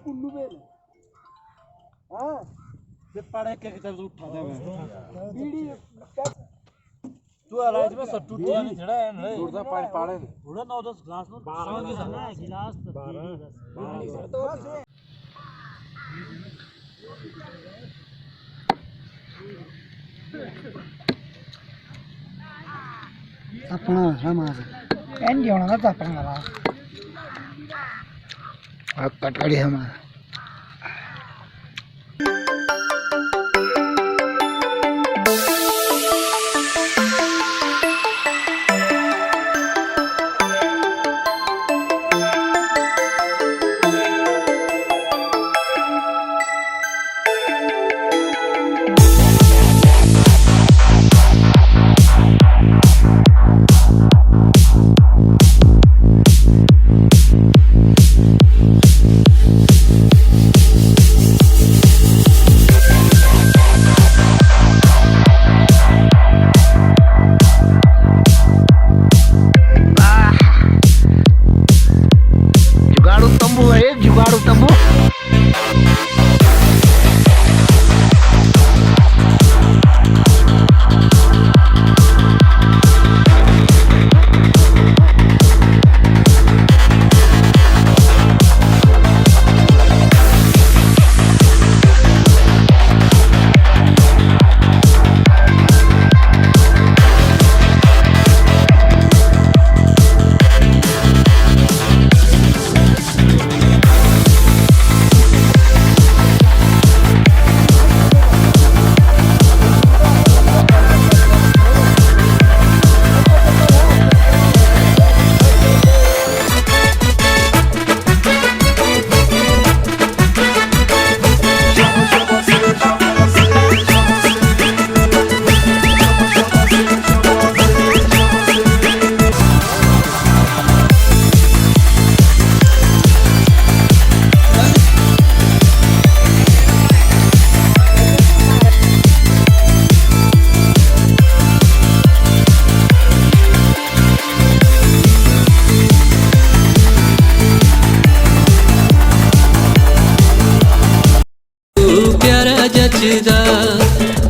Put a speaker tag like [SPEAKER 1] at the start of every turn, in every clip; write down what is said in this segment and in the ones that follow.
[SPEAKER 1] कुल्लू में हाँ
[SPEAKER 2] पड़े के चल उठा दे
[SPEAKER 1] बीड़ी
[SPEAKER 2] तू राइट में सब टूटिया नहीं छड़ा है नहीं
[SPEAKER 3] दूर पानी पाड़े
[SPEAKER 2] थोड़ा 9-10 ग्लास में 12 गिलास 12
[SPEAKER 1] अपना हमारा एंड होना था अपना वाला अब कटड़ी हमारा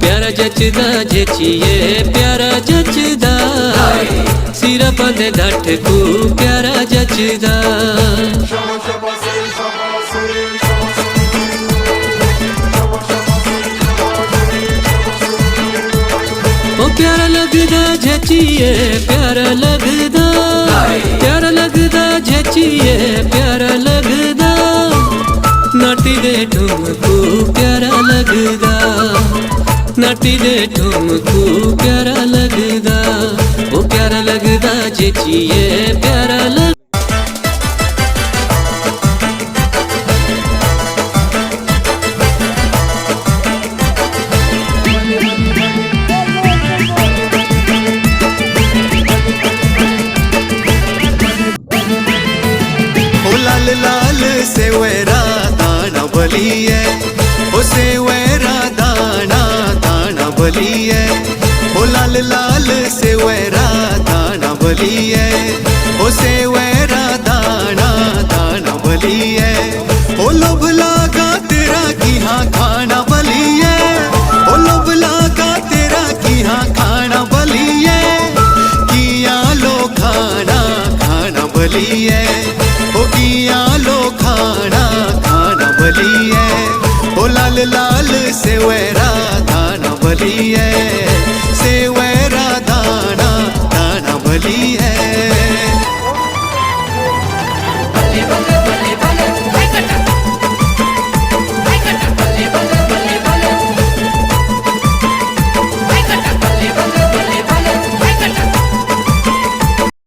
[SPEAKER 4] प्यारा जचदा जेचिए प्यारा जचदा सिरा बंदे धट को प्यारा जचदा ओ प्यारा लगदा जेचिए प्यारा लगदा जेचिए प्यारा लगदा नाटी दे ठुमको प्यारा लगदा नाटी दे ठुमको प्यारा लगदा ओ प्यारा लगदा जेचिए प्यारा लग
[SPEAKER 5] ओ लाल लाल सेवेरा दाना बलिए ओ सेवेरा दाना दाना बलिए ओ लाल लाल सेवेरा दाना बलिए ओ सेवेरा दाना दाना बलिए ओ लोभ लागा तेरा की हाँ खाना बलिए ओ लोभ लागा तेरा की हाँ खाना बलिए किया लो खाना खाना बलिए